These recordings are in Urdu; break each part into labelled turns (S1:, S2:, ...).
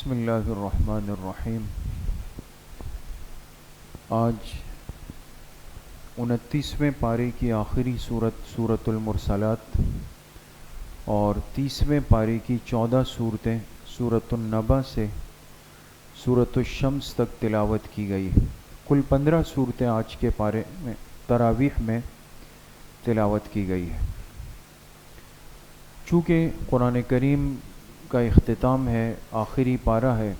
S1: بسم اللہ الرحمن الرحیم۔ آج 29ویں پارے کی آخری سورۃ المرسلات اور 30ویں پارے کی 14 صورتیں سورۃ النبا سے سورۃ الشمس تک تلاوت کی گئی۔ کل 15 صورتیں آج کے پارے میں تراویح میں تلاوت کی گئی ہے۔ چونکہ قرآن کریم کا اختتام ہے، آخری پارہ ہے،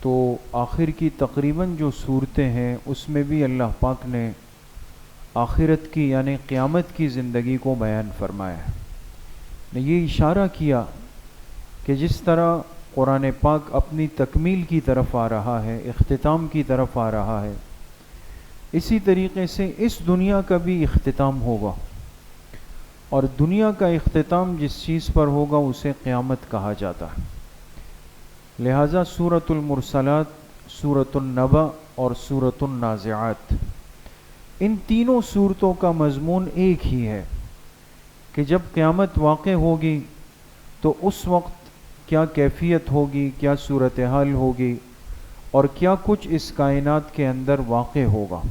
S1: تو آخر کی تقریباً جو صورتیں ہیں اس میں بھی اللہ پاک نے آخرت کی یعنی قیامت کی زندگی کو بیان فرمایا ہے۔ نے یہ اشارہ کیا کہ جس طرح قرآن پاک اپنی تکمیل کی طرف آ رہا ہے، اختتام کی طرف آ رہا ہے، اسی طریقے سے اس دنیا کا بھی اختتام ہوگا، اور دنیا کا اختتام جس چیز پر ہوگا اسے قیامت کہا جاتا ہے۔ لہٰذا سورۃ المرسلات، سورۃ النبا اور سورۃ النازعات، ان تینوں صورتوں کا مضمون ایک ہی ہے کہ جب قیامت واقع ہوگی تو اس وقت کیا کیفیت ہوگی، کیا صورتحال ہوگی، اور کیا کچھ اس کائنات کے اندر واقع ہوگا۔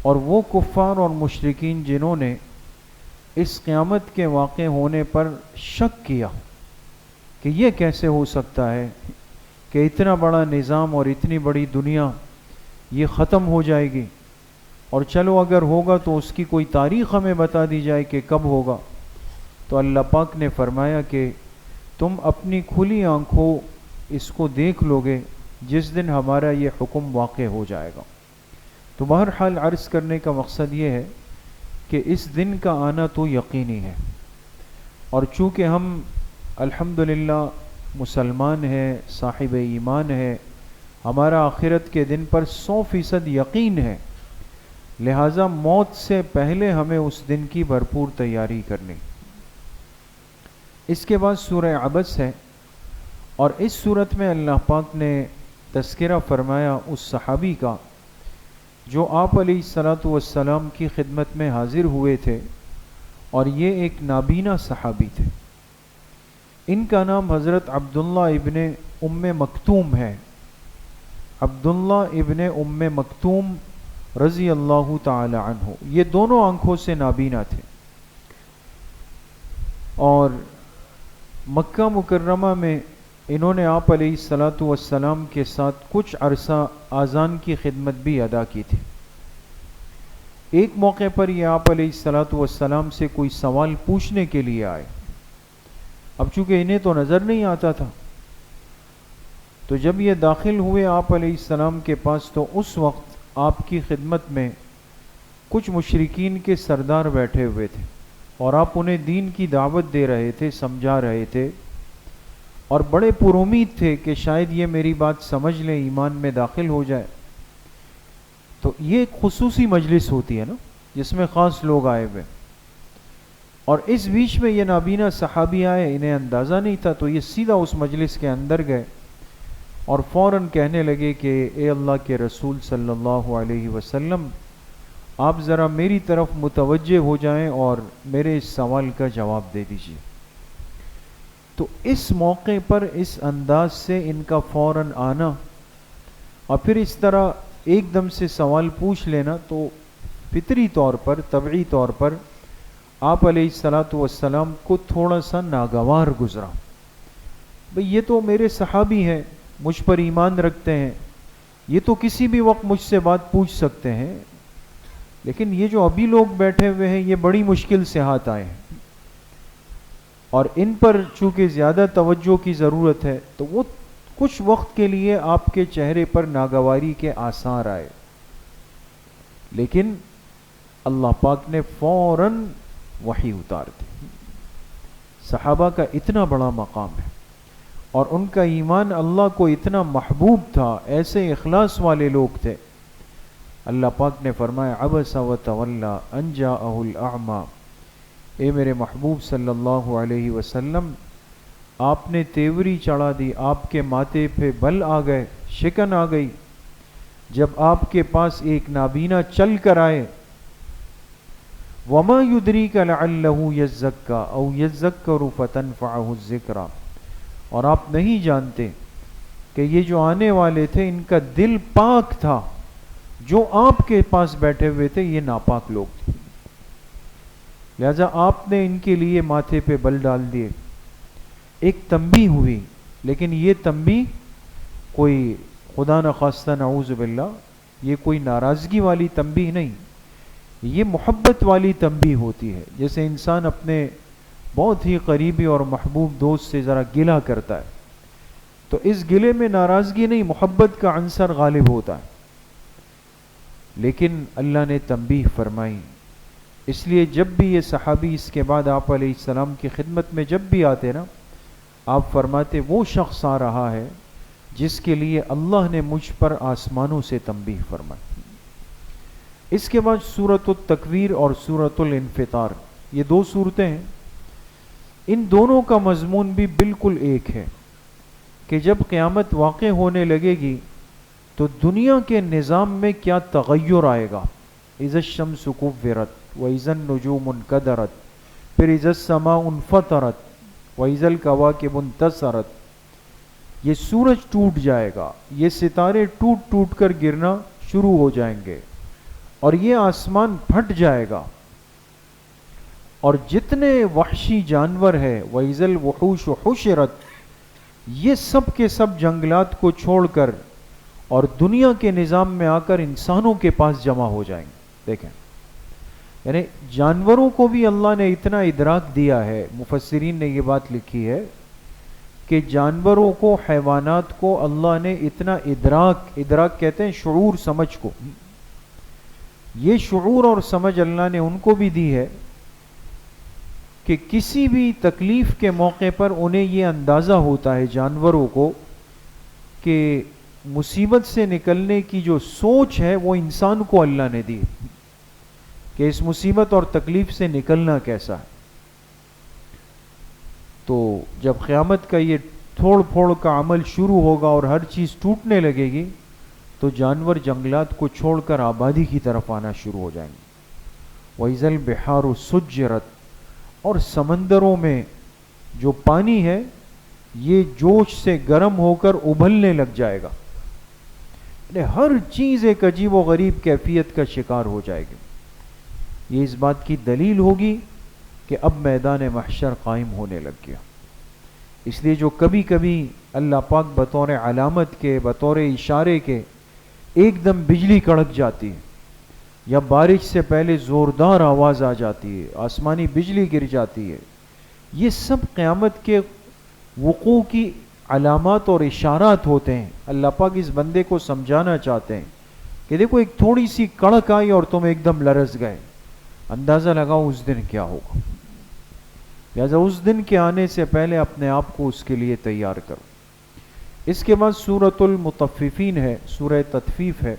S1: اور وہ کفار اور مشرکین جنہوں نے اس قیامت کے واقع ہونے پر شک کیا کہ یہ کیسے ہو سکتا ہے کہ اتنا بڑا نظام اور اتنی بڑی دنیا یہ ختم ہو جائے گی، اور چلو اگر ہوگا تو اس کی کوئی تاریخ ہمیں بتا دی جائے کہ کب ہوگا، تو اللہ پاک نے فرمایا کہ تم اپنی کھلی آنکھوں اس کو دیکھ لو گے جس دن ہمارا یہ حکم واقع ہو جائے گا۔ تو بہرحال عرض کرنے کا مقصد یہ ہے کہ اس دن کا آنا تو یقینی ہے، اور چونکہ ہم الحمدللہ مسلمان ہیں، صاحب ایمان ہے، ہمارا آخرت کے دن پر 100% یقین ہے، لہٰذا موت سے پہلے ہمیں اس دن کی بھرپور تیاری کرنی۔ اس کے بعد سورہ عبس ہے، اور اس صورت میں اللہ پاک نے تذکرہ فرمایا اس صحابی کا جو آپ علیہ السلام کی خدمت میں حاضر ہوئے تھے، اور یہ ایک نابینا صحابی تھے۔ ان کا نام حضرت عبداللہ ابن ام مکتوم ہے۔ عبداللہ ابن ام مکتوم رضی اللہ تعالی عنہ، یہ دونوں آنکھوں سے نابینا تھے، اور مکہ مکرمہ میں انہوں نے آپ علیہ السلام کے ساتھ کچھ عرصہ آذان کی خدمت بھی ادا کی تھی۔ ایک موقع پر یہ آپ علیہ السلام سے کوئی سوال پوچھنے کے لیے آئے۔ اب چونکہ انہیں تو نظر نہیں آتا تھا، تو جب یہ داخل ہوئے آپ علیہ السلام کے پاس، تو اس وقت آپ کی خدمت میں کچھ مشرکین کے سردار بیٹھے ہوئے تھے، اور آپ انہیں دین کی دعوت دے رہے تھے، سمجھا رہے تھے، اور بڑے پر امید تھے کہ شاید یہ میری بات سمجھ لیں، ایمان میں داخل ہو جائے۔ تو یہ ایک خصوصی مجلس ہوتی ہے نا، جس میں خاص لوگ آئے ہوئے، اور اس بیچ میں یہ نابینا صحابی آئے، انہیں اندازہ نہیں تھا، تو یہ سیدھا اس مجلس کے اندر گئے اور فوراً کہنے لگے کہ اے اللہ کے رسول صلی اللہ علیہ وسلم، آپ ذرا میری طرف متوجہ ہو جائیں اور میرے اس سوال کا جواب دے دیجیے۔ تو اس موقع پر اس انداز سے ان کا فوراً آنا اور پھر اس طرح ایک دم سے سوال پوچھ لینا، تو فطری طور پر، طبعی طور پر آپ علیہ السلام کو تھوڑا سا ناگوار گزرا۔ بھئی یہ تو میرے صحابی ہیں، مجھ پر ایمان رکھتے ہیں، یہ تو کسی بھی وقت مجھ سے بات پوچھ سکتے ہیں، لیکن یہ جو ابھی لوگ بیٹھے ہوئے ہیں یہ بڑی مشکل سے ہاتھ آئے ہیں، اور ان پر چونکہ زیادہ توجہ کی ضرورت ہے، تو وہ کچھ وقت کے لیے آپ کے چہرے پر ناگواری کے آثار آئے، لیکن اللہ پاک نے فوراً وحی اتار دی۔ صحابہ کا اتنا بڑا مقام ہے، اور ان کا ایمان اللہ کو اتنا محبوب تھا، ایسے اخلاص والے لوگ تھے۔ اللہ پاک نے فرمایا عبس وتولی ان جاءہ الاعمی، اے میرے محبوب صلی اللہ علیہ وسلم، آپ نے تیوری چڑھا دی، آپ کے ماتھے پہ بل آ گئے، شکن آ گئی، جب آپ کے پاس ایک نابینا چل کر آئے۔ وَمَا يُدْرِيكَ لَعَلَّهُ يَزَّكَّىٰ أَوْ يَذَّكَّرُ فَتَنْفَعَهُ الذِّكْرَىٰ، اور آپ نہیں جانتے کہ یہ جو آنے والے تھے ان کا دل پاک تھا، جو آپ کے پاس بیٹھے ہوئے تھے یہ ناپاک لوگ تھے، لہذا آپ نے ان کے لیے ماتھے پہ بل ڈال دیے۔ ایک تنبیہ ہوئی، لیکن یہ تنبیہ کوئی خدا نخواستہ نعوذ باللہ یہ کوئی ناراضگی والی تنبیہ نہیں، یہ محبت والی تنبیہ ہوتی ہے۔ جیسے انسان اپنے بہت ہی قریبی اور محبوب دوست سے ذرا گلہ کرتا ہے، تو اس گلے میں ناراضگی نہیں، محبت کا عنصر غالب ہوتا ہے، لیکن اللہ نے تنبیہ فرمائی۔ اس لیے جب بھی یہ صحابی اس کے بعد آپ علیہ السلام کی خدمت میں جب بھی آتے نا، آپ فرماتے وہ شخص آ رہا ہے جس کے لیے اللہ نے مجھ پر آسمانوں سے تنبیہ فرمائی۔ اس کے بعد سورۃ التکویر اور سورۃ الانفطار، یہ دو صورتیں ہیں، ان دونوں کا مضمون بھی بالکل ایک ہے کہ جب قیامت واقع ہونے لگے گی تو دنیا کے نظام میں کیا تغیر آئے گا۔ اذا الشمس کورت واذا النجوم انکدرت، پھر اذا السماء انفطرت واذا الکواکب انتثرت، یہ سورج ٹوٹ جائے گا، یہ ستارے ٹوٹ ٹوٹ کر گرنا شروع ہو جائیں گے، اور یہ آسمان پھٹ جائے گا، اور جتنے وحشی جانور ہے وَإِذَا الْوُحُوشُ حُشِرَتْ، یہ سب کے سب جنگلات کو چھوڑ کر اور دنیا کے نظام میں آ کر انسانوں کے پاس جمع ہو جائیں گے۔ دیکھیں، یعنی جانوروں کو بھی اللہ نے اتنا ادراک دیا ہے، مفسرین نے یہ بات لکھی ہے کہ جانوروں کو، حیوانات کو اللہ نے اتنا ادراک کہتے ہیں شعور، سمجھ کو، یہ شعور اور سمجھ اللہ نے ان کو بھی دی ہے کہ کسی بھی تکلیف کے موقع پر انہیں یہ اندازہ ہوتا ہے جانوروں کو کہ مصیبت سے نکلنے کی جو سوچ ہے وہ انسان کو اللہ نے دی کہ اس مصیبت اور تکلیف سے نکلنا کیسا ہے۔ تو جب قیامت کا یہ تھوڑ پھوڑ کا عمل شروع ہوگا اور ہر چیز ٹوٹنے لگے گی تو جانور جنگلات کو چھوڑ کر آبادی کی طرف آنا شروع ہو جائیں گے۔ وَإِذَا الْبِحَارُ سُجِّرَتْ، اور سمندروں میں جو پانی ہے یہ جوش سے گرم ہو کر ابلنے لگ جائے گا، ہر چیز ایک عجیب و غریب کیفیت کا شکار ہو جائے گی۔ یہ اس بات کی دلیل ہوگی کہ اب میدان محشر قائم ہونے لگ گیا۔ اس لیے جو کبھی کبھی اللہ پاک بطور علامت کے، بطور اشارے کے ایک دم بجلی کڑک جاتی ہے، یا بارش سے پہلے زوردار آواز آ جاتی ہے، آسمانی بجلی گر جاتی ہے، یہ سب قیامت کے وقوع کی علامات اور اشارات ہوتے ہیں۔ اللہ پاک اس بندے کو سمجھانا چاہتے ہیں کہ دیکھو ایک تھوڑی سی کڑک آئی اور تم ایک دم لرز گئے، اندازہ لگاؤ اس دن کیا ہوگا، لہذا اس دن کے آنے سے پہلے اپنے آپ کو اس کے لیے تیار کرو۔ اس کے بعد سورۃ المطففین ہے، سورہ تطفیف ہے،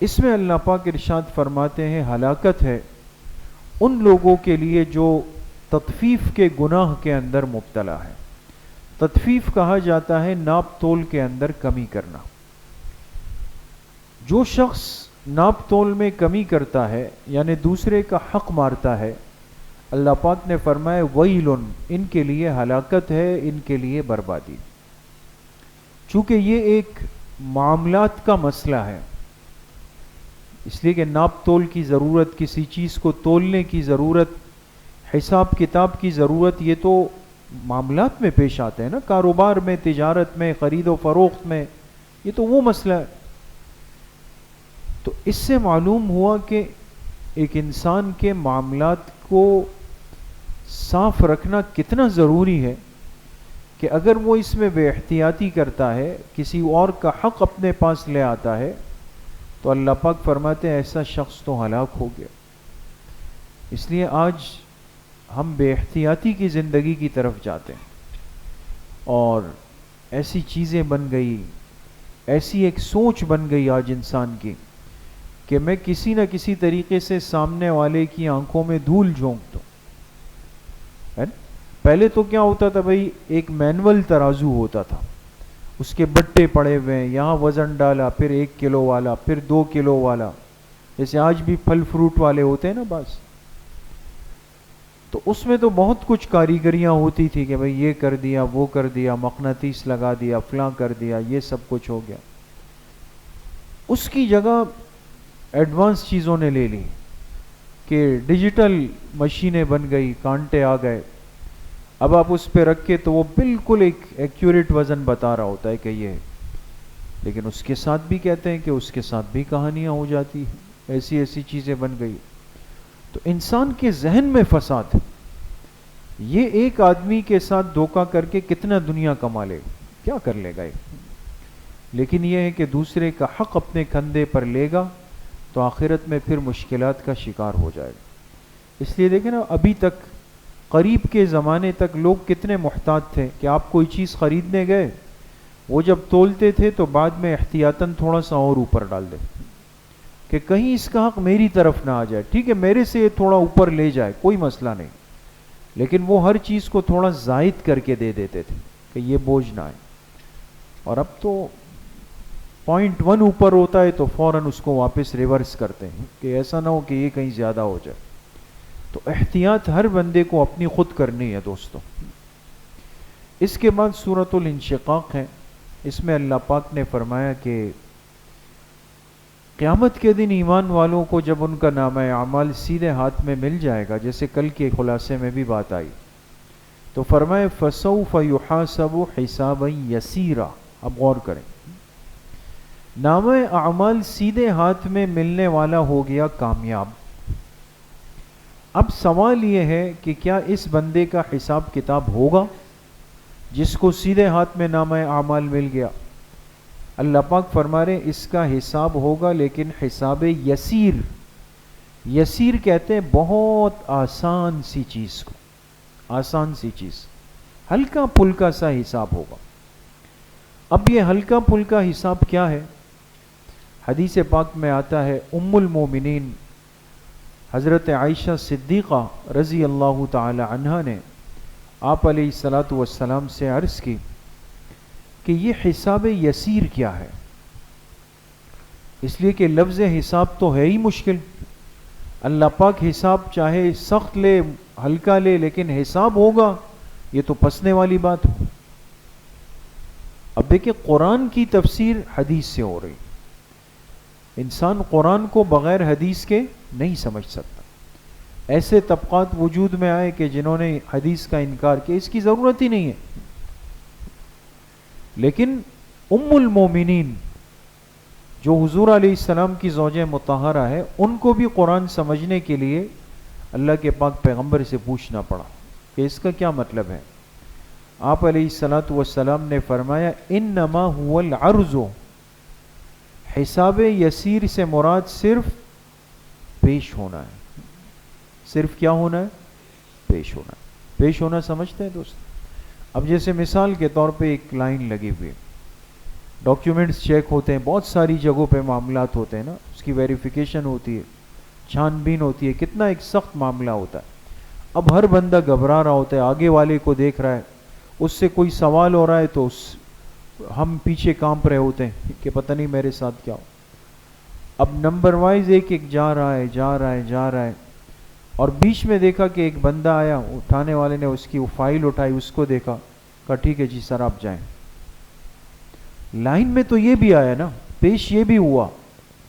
S1: اس میں اللہ پاک ارشاد فرماتے ہیں ہلاکت ہے ان لوگوں کے لیے جو تطفیف کے گناہ کے اندر مبتلا ہے۔ تطفیف کہا جاتا ہے ناپ تول کے اندر کمی کرنا۔ جو شخص ناپ تول میں کمی کرتا ہے یعنی دوسرے کا حق مارتا ہے، اللہ پاک نے فرمایا ویل، ان کے لیے ہلاکت ہے، ان کے لیے بربادی۔ چونکہ یہ ایک معاملات کا مسئلہ ہے، اس لیے کہ ناپ تول کی ضرورت، کسی چیز کو تولنے کی ضرورت، حساب کتاب کی ضرورت، یہ تو معاملات میں پیش آتے ہیں نا، کاروبار میں، تجارت میں، خرید و فروخت میں، یہ تو وہ مسئلہ ہے۔ تو اس سے معلوم ہوا کہ ایک انسان کے معاملات کو صاف رکھنا کتنا ضروری ہے کہ اگر وہ اس میں بے احتیاطی کرتا ہے، کسی اور کا حق اپنے پاس لے آتا ہے، تو اللہ پاک فرماتے ہیں ایسا شخص تو ہلاک ہو گیا۔ اس لیے آج ہم بے احتیاطی کی زندگی کی طرف جاتے ہیں، اور ایسی چیزیں بن گئی، ایسی ایک سوچ بن گئی آج انسان کی کہ میں کسی نہ کسی طریقے سے سامنے والے کی آنکھوں میں دھول جھونک دوں۔ پہلے تو کیا ہوتا تھا بھائی، ایک مینول ترازو ہوتا تھا، اس کے بٹے پڑے ہوئے ہیں، یہاں وزن ڈالا، پھر 1 کلو والا، پھر 2 کلو والا، جیسے آج بھی پھل فروٹ والے ہوتے ہیں نا بس۔ تو اس میں تو بہت کچھ کاریگریاں ہوتی تھی کہ بھئی یہ کر دیا، وہ کر دیا، مقناطیس لگا دیا، فلاں کر دیا، یہ سب کچھ ہو گیا. اس کی جگہ ایڈوانس چیزوں نے لے لی کہ ڈیجیٹل مشینیں بن گئی، کانٹے آ گئے. اب آپ اس پہ رکھ کے تو وہ بالکل ایک ایکیوریٹ وزن بتا رہا ہوتا ہے کہ یہ ہے. لیکن اس کے ساتھ بھی کہتے ہیں کہ اس کے ساتھ بھی کہانیاں ہو جاتی ہیں، ایسی ایسی چیزیں بن گئی. تو انسان کے ذہن میں فساد. یہ ایک آدمی کے ساتھ دھوکہ کر کے کتنا دنیا کما لے، کیا کر لے گا یہ. لیکن یہ ہے کہ دوسرے کا حق اپنے کندھے پر لے گا تو آخرت میں پھر مشکلات کا شکار ہو جائے گا. اس لیے دیکھیں نا، ابھی تک قریب کے زمانے تک لوگ کتنے محتاط تھے کہ آپ کوئی چیز خریدنے گئے، وہ جب تولتے تھے تو بعد میں احتیاطاً تھوڑا سا اور اوپر ڈال دے کہ کہیں اس کا حق میری طرف نہ آ جائے. ٹھیک ہے، میرے سے یہ تھوڑا اوپر لے جائے، کوئی مسئلہ نہیں، لیکن وہ ہر چیز کو تھوڑا زائد کر کے دے دیتے تھے کہ یہ بوجھ نہ آئے. اور اب تو 0.1 اوپر ہوتا ہے تو فوراً اس کو واپس ریورس کرتے ہیں کہ ایسا نہ ہو کہ یہ کہیں زیادہ ہو جائے. تو احتیاط ہر بندے کو اپنی خود کرنی ہے دوستو. اس کے بعد سورۃ الانشقاق ہے. اس میں اللہ پاک نے فرمایا کہ قیامت کے دن ایمان والوں کو جب ان کا نامہ اعمال سیدھے ہاتھ میں مل جائے گا، جیسے کل کے خلاصے میں بھی بات آئی، تو فرمائے فَسَوْفَ يُحَاسَبُ حِسَابًا يَسِيرًا. اب غور کریں، نامہ اعمال سیدھے ہاتھ میں ملنے والا ہو گیا کامیاب. اب سوال یہ ہے کہ کیا اس بندے کا حساب کتاب ہوگا جس کو سیدھے ہاتھ میں نامہ اعمال مل گیا؟ اللہ پاک فرما رہے اس کا حساب ہوگا، لیکن حساب یسیر. یسیر کہتے ہیں بہت آسان سی چیز کو، آسان سی چیز، ہلکا پھلکا سا حساب ہوگا. اب یہ ہلکا پھلکا حساب کیا ہے؟ حدیث پاک میں آتا ہے، ام المومنین حضرت عائشہ صدیقہ رضی اللہ تعالی عنہا نے آپ علیہ الصلاۃ والسلام سے عرض کی کہ یہ حساب یسیر کیا ہے؟ اس لیے کہ لفظ حساب تو ہے ہی مشکل. اللہ پاک حساب چاہے سخت لے ہلکا لے، لیکن حساب ہوگا یہ تو پسنے والی بات ہو. اب دیکھیں، قرآن کی تفسیر حدیث سے ہو رہی. انسان قرآن کو بغیر حدیث کے نہیں سمجھ سکتا. ایسے طبقات وجود میں آئے کہ جنہوں نے حدیث کا انکار کیا، اس کی ضرورت ہی نہیں ہے. لیکن ام المومنین جو حضور علیہ السلام کی زوجہ مطہرہ ہے، ان کو بھی قرآن سمجھنے کے لیے اللہ کے پاک پیغمبر سے پوچھنا پڑا کہ اس کا کیا مطلب ہے. آپ علیہ الصلاۃ والسلام نے فرمایا انما هو العرض. حساب یسیر سے مراد صرف پیش ہونا ہے. صرف کیا ہونا ہے؟ پیش ہونا. پیش ہونا سمجھتے ہیں دوست؟ اب جیسے مثال کے طور پہ ایک لائن لگی ہوئی، ڈاکیومنٹس چیک ہوتے ہیں، بہت ساری جگہوں پہ معاملات ہوتے ہیں نا، اس کی ویریفیکیشن ہوتی ہے، چھان بین ہوتی ہے، کتنا ایک سخت معاملہ ہوتا ہے. اب ہر بندہ گھبرا رہا ہوتا ہے، آگے والے کو دیکھ رہا ہے، اس سے کوئی سوال ہو رہا ہے تو ہم پیچھے کانپ رہے ہوتے ہیں کہ پتہ نہیں میرے ساتھ کیا ہو. اب نمبر وائز ایک ایک جا رہا ہے اور بیچ میں دیکھا کہ ایک بندہ آیا، اٹھانے والے نے اس کی وہ فائل اٹھائی، اس کو دیکھا، کہا ٹھیک ہے جی سر آپ جائیں. لائن میں تو یہ بھی آیا نا، پیش یہ بھی ہوا،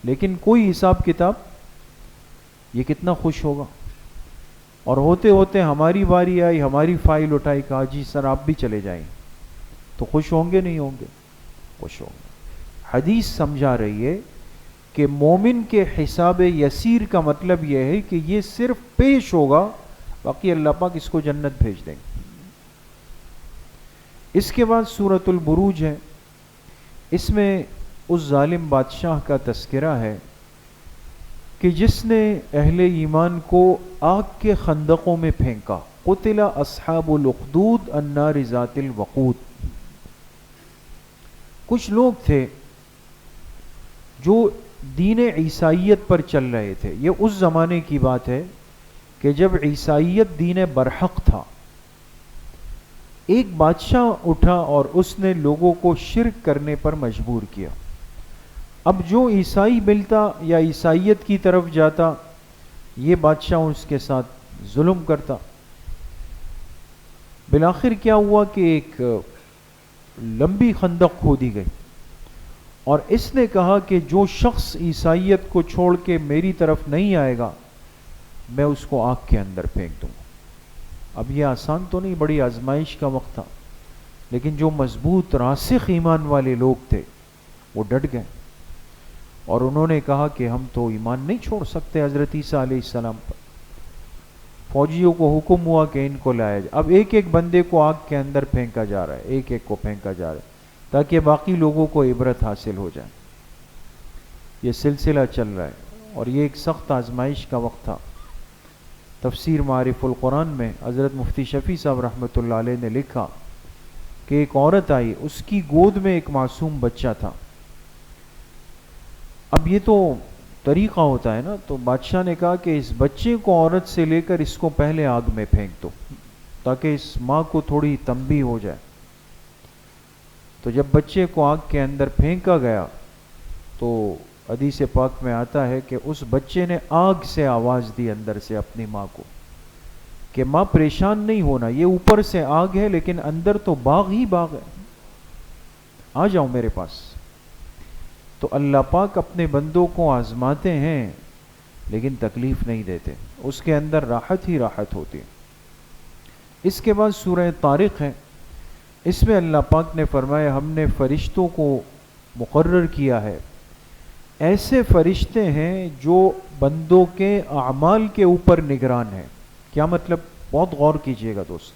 S1: لیکن کوئی حساب کتاب. یہ کتنا خوش ہوگا. اور ہوتے ہوتے ہماری باری آئی، ہماری فائل اٹھائی، کہا جی سر آپ بھی چلے جائیں. تو خوش ہوں گے نہیں ہوں گے؟ خوش ہوں گے. حدیث سمجھا رہی ہے کہ مومن کے حساب یسیر کا مطلب یہ ہے کہ یہ صرف پیش ہوگا، باقی اللہ پاک اس کو جنت بھیج دیں گے. اس کے بعد سورۃ البروج ہے. اس میں اس ظالم بادشاہ کا تذکرہ ہے کہ جس نے اہل ایمان کو آگ کے خندقوں میں پھینکا. قتل اصحاب الاخدود النار ذات الوقود. کچھ لوگ تھے جو دین عیسائیت پر چل رہے تھے. یہ اس زمانے کی بات ہے کہ جب عیسائیت دین برحق تھا. ایک بادشاہ اٹھا اور اس نے لوگوں کو شرک کرنے پر مجبور کیا. اب جو عیسائی ملتا یا عیسائیت کی طرف جاتا، یہ بادشاہ اس کے ساتھ ظلم کرتا. بالآخر کیا ہوا کہ ایک لمبی خندق کھودی گئی اور اس نے کہا کہ جو شخص عیسائیت کو چھوڑ کے میری طرف نہیں آئے گا میں اس کو آگ کے اندر پھینک دوں گا۔ اب یہ آسان تو نہیں، بڑی آزمائش کا وقت تھا، لیکن جو مضبوط راسخ ایمان والے لوگ تھے وہ ڈٹ گئے اور انہوں نے کہا کہ ہم تو ایمان نہیں چھوڑ سکتے حضرت عیسیٰ علیہ السلام پر۔ فوجیوں کو حکم ہوا کہ ان کو لایا جائے۔ اب ایک ایک بندے کو آگ کے اندر پھینکا جا رہا ہے، ایک ایک کو پھینکا جا رہا ہے تاکہ باقی لوگوں کو عبرت حاصل ہو جائے۔ یہ سلسلہ چل رہا ہے اور یہ ایک سخت آزمائش کا وقت تھا۔ تفسیر معارف القرآن میں حضرت مفتی شفیع صاحب رحمۃ اللہ علیہ نے لکھا کہ ایک عورت آئی، اس کی گود میں ایک معصوم بچہ تھا۔ اب یہ تو طریقہ ہوتا ہے نا، تو بادشاہ نے کہا کہ اس بچے کو عورت سے لے کر اس کو پہلے آگ میں پھینک دو تاکہ اس ماں کو تھوڑی تنبیہ ہو جائے۔ تو جب بچے کو آگ کے اندر پھینکا گیا تو حدیث پاک میں آتا ہے کہ اس بچے نے آگ سے آواز دی اندر سے اپنی ماں کو کہ ماں پریشان نہیں ہونا، یہ اوپر سے آگ ہے لیکن اندر تو باغ ہی باغ ہے، آ جاؤ میرے پاس۔ تو اللہ پاک اپنے بندوں کو آزماتے ہیں لیکن تکلیف نہیں دیتے، اس کے اندر راحت ہی راحت ہوتی ہے۔ اس کے بعد سورہ طارق ہے، اس میں اللہ پاک نے فرمایا ہم نے فرشتوں کو مقرر کیا ہے، ایسے فرشتے ہیں جو بندوں کے اعمال کے اوپر نگران ہیں۔ کیا مطلب؟ بہت غور کیجئے گا دوست۔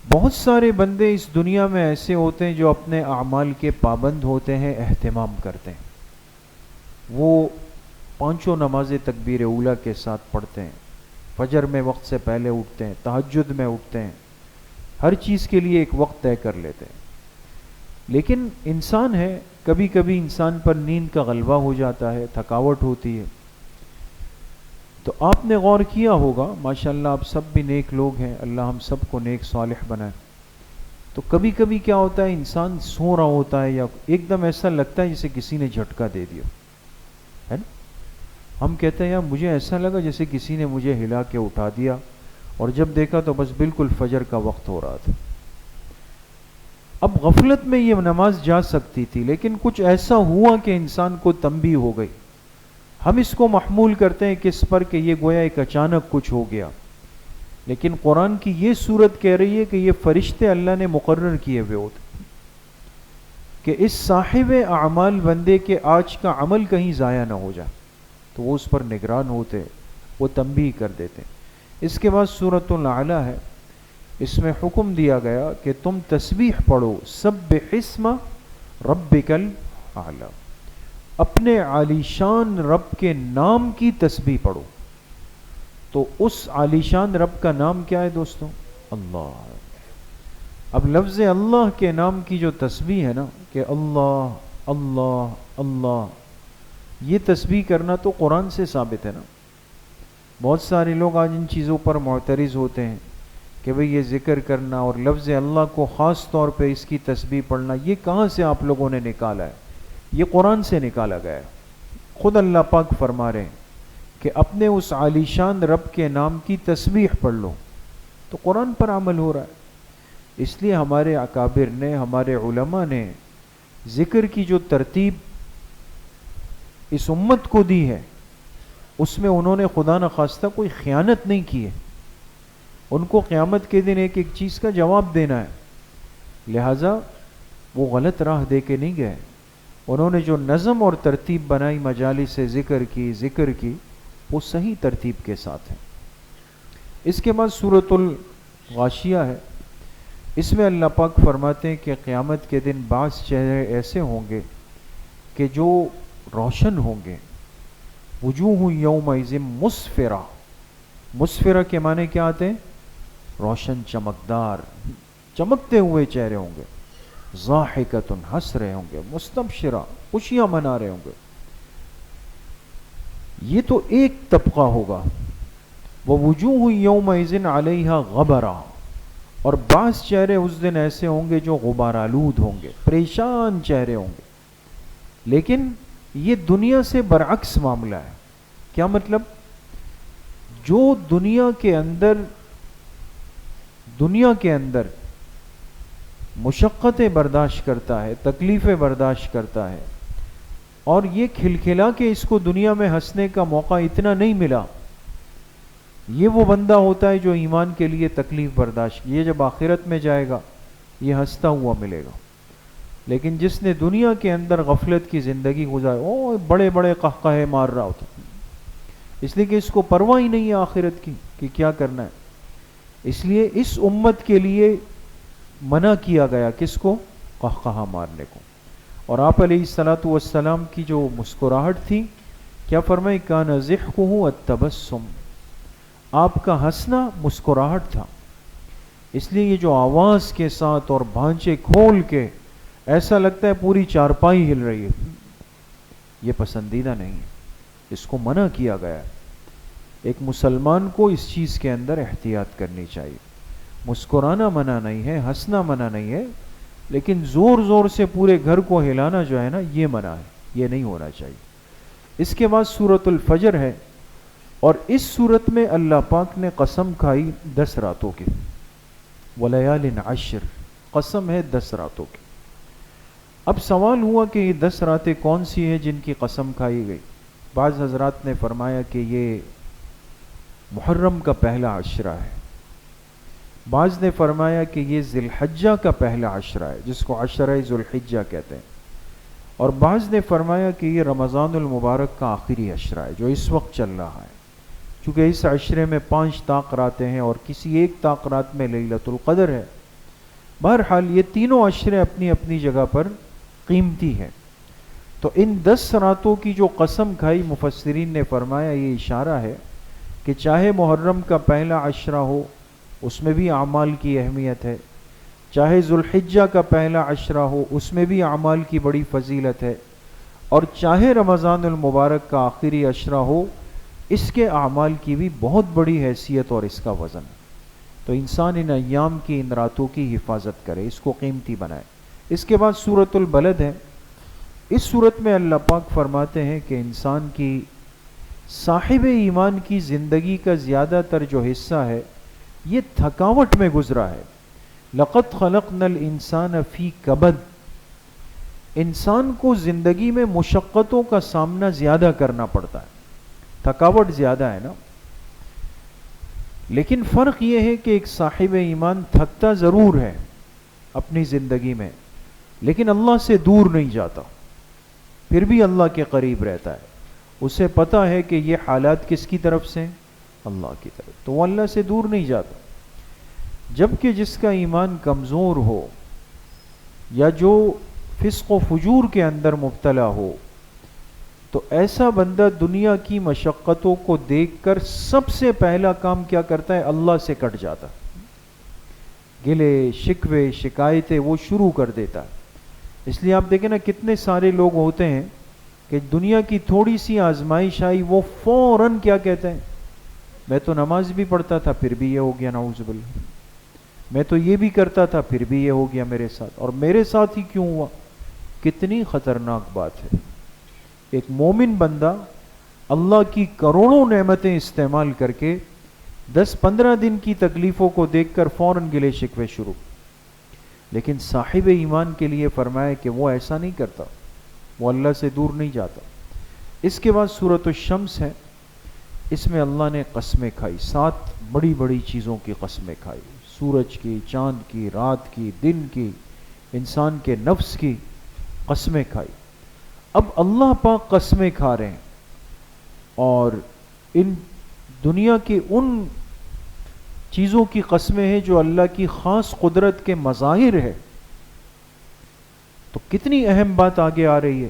S1: بہت سارے بندے اس دنیا میں ایسے ہوتے ہیں جو اپنے اعمال کے پابند ہوتے ہیں، اہتمام کرتے ہیں، وہ پانچوں نمازیں تکبیر اولیٰ کے ساتھ پڑھتے ہیں، فجر میں وقت سے پہلے اٹھتے ہیں، تہجد میں اٹھتے ہیں، ہر چیز کے لیے ایک وقت طے کر لیتے ہیں۔ لیکن انسان ہے، کبھی کبھی انسان پر نیند کا غلبہ ہو جاتا ہے، تھکاوٹ ہوتی ہے۔ تو آپ نے غور کیا ہوگا، ماشاءاللہ آپ سب بھی نیک لوگ ہیں، اللہ ہم سب کو نیک صالح بنائے۔ تو کبھی کبھی کیا ہوتا ہے، انسان سو رہا ہوتا ہے یا ایک دم ایسا لگتا ہے جیسے کسی نے جھٹکا دے دیا ہے نا، ہم کہتے ہیں یار مجھے ایسا لگا جیسے کسی نے مجھے ہلا کے اٹھا دیا، اور جب دیکھا تو بس بالکل فجر کا وقت ہو رہا تھا۔ اب غفلت میں یہ نماز جا سکتی تھی، لیکن کچھ ایسا ہوا کہ انسان کو تنبیہ ہو گئی۔ ہم اس کو محمول کرتے ہیں کس پر کہ یہ گویا ایک اچانک کچھ ہو گیا، لیکن قرآن کی یہ صورت کہہ رہی ہے کہ یہ فرشتے اللہ نے مقرر کیے ہوئے ہوتے کہ اس صاحب اعمال بندے کے آج کا عمل کہیں ضائع نہ ہو جائے، تو وہ اس پر نگران ہوتے، وہ تنبیہ کر دیتے۔ اس کے بعد سورۃ الاعلیٰ ہے، اس میں حکم دیا گیا کہ تم تسبیح پڑھو، سبح اسم ربک الاعلیٰ، اپنے عالی شان رب کے نام کی تسبیح پڑھو۔ تو اس عالی شان رب کا نام کیا ہے دوستوں؟ اللہ۔ اب لفظ اللہ کے نام کی جو تسبیح ہے نا کہ اللہ اللہ اللہ، یہ تسبیح کرنا تو قرآن سے ثابت ہے نا۔ بہت سارے لوگ آج ان چیزوں پر معترض ہوتے ہیں کہ بھئی یہ ذکر کرنا اور لفظ اللہ کو خاص طور پہ اس کی تسبیح پڑھنا، یہ کہاں سے آپ لوگوں نے نکالا ہے؟ یہ قرآن سے نکالا گیا ہے۔ خود اللہ پاک فرما رہے ہیں کہ اپنے اس عالی شان رب کے نام کی تسبیح پڑھ لو، تو قرآن پر عمل ہو رہا ہے۔ اس لیے ہمارے اکابر نے، ہمارے علماء نے ذکر کی جو ترتیب اس امت کو دی ہے، اس میں انہوں نے خدا نخواستہ کوئی خیانت نہیں کی ہے۔ ان کو قیامت کے دن ایک ایک چیز کا جواب دینا ہے، لہٰذا وہ غلط راہ دے کے نہیں گئے۔ انہوں نے جو نظم اور ترتیب بنائی مجالس سے ذکر کی وہ صحیح ترتیب کے ساتھ ہے۔ اس کے بعد سورۃ الغاشیہ ہے، اس میں اللہ پاک فرماتے ہیں کہ قیامت کے دن بعض چہرے ایسے ہوں گے کہ جو روشن ہوں گے، وجوہ یومئذ مسفرہ، مسفرہ کے معنی کیا آتے ہیں؟ روشن، چمکدار، چمکتے ہوئے چہرے ہوں گے، ضاحکۃ، ہنس رہے ہوں گے، مستبشرہ، خوشیاں منا رہے ہوں گے۔ یہ تو ایک طبقہ ہوگا۔ ووجوہ یومئذ علیہا غبرہ، اور بعض چہرے اس دن ایسے ہوں گے جو غبار آلود ہوں گے، پریشان چہرے ہوں گے۔ لیکن یہ دنیا سے برعکس معاملہ ہے۔ کیا مطلب؟ جو دنیا کے اندر دنیا کے اندر مشقتیں برداشت کرتا ہے، تکلیفیں برداشت کرتا ہے، اور یہ کھلکھلا کے اس کو دنیا میں ہنسنے کا موقع اتنا نہیں ملا، یہ وہ بندہ ہوتا ہے جو ایمان کے لیے تکلیف برداشت، یہ جب آخرت میں جائے گا یہ ہنستا ہوا ملے گا۔ لیکن جس نے دنیا کے اندر غفلت کی زندگی گزاری، وہ بڑے بڑے قہقہے مار رہا ہوتا، اس لیے کہ اس کو پرواہ ہی نہیں ہے آخرت کی کہ کیا کرنا ہے۔ اس لیے اس امت کے لیے منع کیا گیا کس کو؟ قہقہا مارنے کو۔ اور آپ علیہ الصلوۃ والسلام کی جو مسکراہٹ تھی، کیا فرمائی؟ کان ضحکہ التبسم، آپ کا ہنسنا مسکراہٹ تھا۔ اس لیے یہ جو آواز کے ساتھ اور بھانچے کھول کے ایسا لگتا ہے پوری چارپائی ہل رہی ہے، یہ پسندیدہ نہیں ہے، اس کو منع کیا گیا ہے۔ ایک مسلمان کو اس چیز کے اندر احتیاط کرنی چاہیے۔ مسکرانا منع نہیں ہے، ہنسنا منع نہیں ہے، لیکن زور زور سے پورے گھر کو ہلانا جو ہے نا، یہ منع ہے، یہ نہیں ہونا چاہیے۔ اس کے بعد سورۃ الفجر ہے، اور اس سورت میں اللہ پاک نے قسم کھائی 10 راتوں کی، ولیال عشر، قسم ہے 10 راتوں کی۔ اب سوال ہوا کہ یہ 10 راتیں کون سی ہیں جن کی قسم کھائی گئی؟ بعض حضرات نے فرمایا کہ یہ محرم کا پہلا عشرہ ہے، بعض نے فرمایا کہ یہ ذی الحجہ کا پہلا عشرہ ہے جس کو عشرہ ذی الحجہ کہتے ہیں، اور بعض نے فرمایا کہ یہ رمضان المبارک کا آخری عشرہ ہے جو اس وقت چل رہا ہے، چونکہ اس عشرے میں 5 طاق راتیں ہیں اور کسی ایک طاق رات میں لیلۃ القدر ہے۔ بہرحال یہ تینوں عشرے اپنی اپنی جگہ پر قیمتی ہیں۔ تو ان 10 راتوں کی جو قسم کھائی، مفسرین نے فرمایا یہ اشارہ ہے کہ چاہے محرم کا پہلا عشرہ ہو اس میں بھی اعمال کی اہمیت ہے، چاہے ذو الحجہ کا پہلا عشرہ ہو اس میں بھی اعمال کی بڑی فضیلت ہے، اور چاہے رمضان المبارک کا آخری عشرہ ہو اس کے اعمال کی بھی بہت بڑی حیثیت اور اس کا وزن ہے۔ تو انسان ان ایام کی، ان راتوں کی حفاظت کرے، اس کو قیمتی بنائے۔ اس کے بعد سورۃ البلد ہے۔ اس سورت میں اللہ پاک فرماتے ہیں کہ انسان کی، صاحب ایمان کی زندگی کا زیادہ تر جو حصہ ہے یہ تھکاوٹ میں گزرا ہے۔ لقد خلقنا الانسان فی کبد، انسان کو زندگی میں مشقتوں کا سامنا زیادہ کرنا پڑتا ہے، تھکاوٹ زیادہ ہے نا۔ لیکن فرق یہ ہے کہ ایک صاحب ایمان تھکتا ضرور ہے اپنی زندگی میں، لیکن اللہ سے دور نہیں جاتا، پھر بھی اللہ کے قریب رہتا ہے۔ اسے پتا ہے کہ یہ حالات کس کی طرف سے؟ اللہ کی طرف، تو وہ اللہ سے دور نہیں جاتا۔ جبکہ جس کا ایمان کمزور ہو یا جو فسق و فجور کے اندر مبتلا ہو، تو ایسا بندہ دنیا کی مشقتوں کو دیکھ کر سب سے پہلا کام کیا کرتا ہے؟ اللہ سے کٹ جاتا، گلے شکوے شکایتیں وہ شروع کر دیتا ہے۔ اس لیے آپ دیکھیں نا کتنے سارے لوگ ہوتے ہیں کہ دنیا کی تھوڑی سی آزمائش آئی وہ فوراً کیا کہتے ہیں؟ میں تو نماز بھی پڑھتا تھا پھر بھی یہ ہو گیا، نعوذ باللہ، میں تو یہ بھی کرتا تھا پھر بھی یہ ہو گیا میرے ساتھ، اور میرے ساتھ ہی کیوں ہوا؟ کتنی خطرناک بات ہے۔ ایک مومن بندہ اللہ کی کروڑوں نعمتیں استعمال کر کے 10-15 دن کی تکلیفوں کو دیکھ کر فوراً گلے شکوے شروع، لیکن صاحب ایمان کے لیے فرمایا کہ وہ ایسا نہیں کرتا، وہ اللہ سے دور نہیں جاتا۔ اس کے بعد سورۃ الشمس ہے، اس میں اللہ نے قسمیں کھائی، 7 بڑی بڑی چیزوں کی قسمیں کھائی، سورج کی، چاند کی، رات کی، دن کی، انسان کے نفس کی قسمیں کھائی۔ اب اللہ پاک قسمیں کھا رہے ہیں، اور ان دنیا کی ان چیزوں کی قسمیں ہیں جو اللہ کی خاص قدرت کے مظاہر ہے، تو کتنی اہم بات آگے آ رہی ہے۔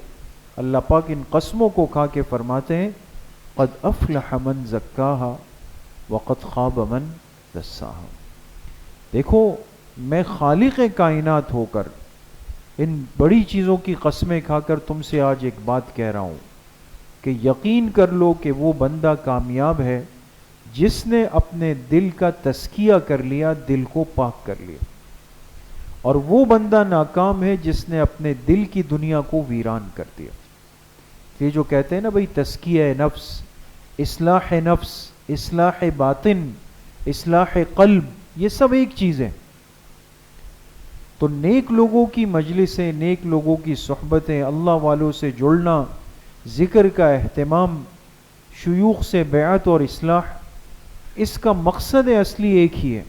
S1: اللہ پاک ان قسموں کو کھا کے فرماتے ہیں قد افلح من زکاہا وقد خاب من دساہا۔ دیکھو، میں خالق کائنات ہو کر ان بڑی چیزوں کی قسمیں کھا کر تم سے آج ایک بات کہہ رہا ہوں کہ یقین کر لو کہ وہ بندہ کامیاب ہے جس نے اپنے دل کا تزکیہ کر لیا، دل کو پاک کر لیا، اور وہ بندہ ناکام ہے جس نے اپنے دل کی دنیا کو ویران کر دیا۔ یہ جو کہتے ہیں نا بھئی تزکیہ نفس، اصلاح نفس، اصلاح باطن، اصلاح قلب، یہ سب ایک چیز ہے. تو نیک لوگوں کی مجلسیں، نیک لوگوں کی صحبتیں، اللہ والوں سے جڑنا، ذکر کا اہتمام، شیوخ سے بیعت اور اصلاح، اس کا مقصد اصلی ایک ہی ہے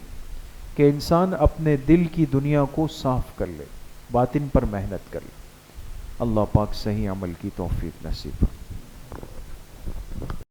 S1: کہ انسان اپنے دل کی دنیا کو صاف کر لے، باطن پر محنت کر لے. اللہ پاک صحیح عمل کی توفیق نصیب فرمائے.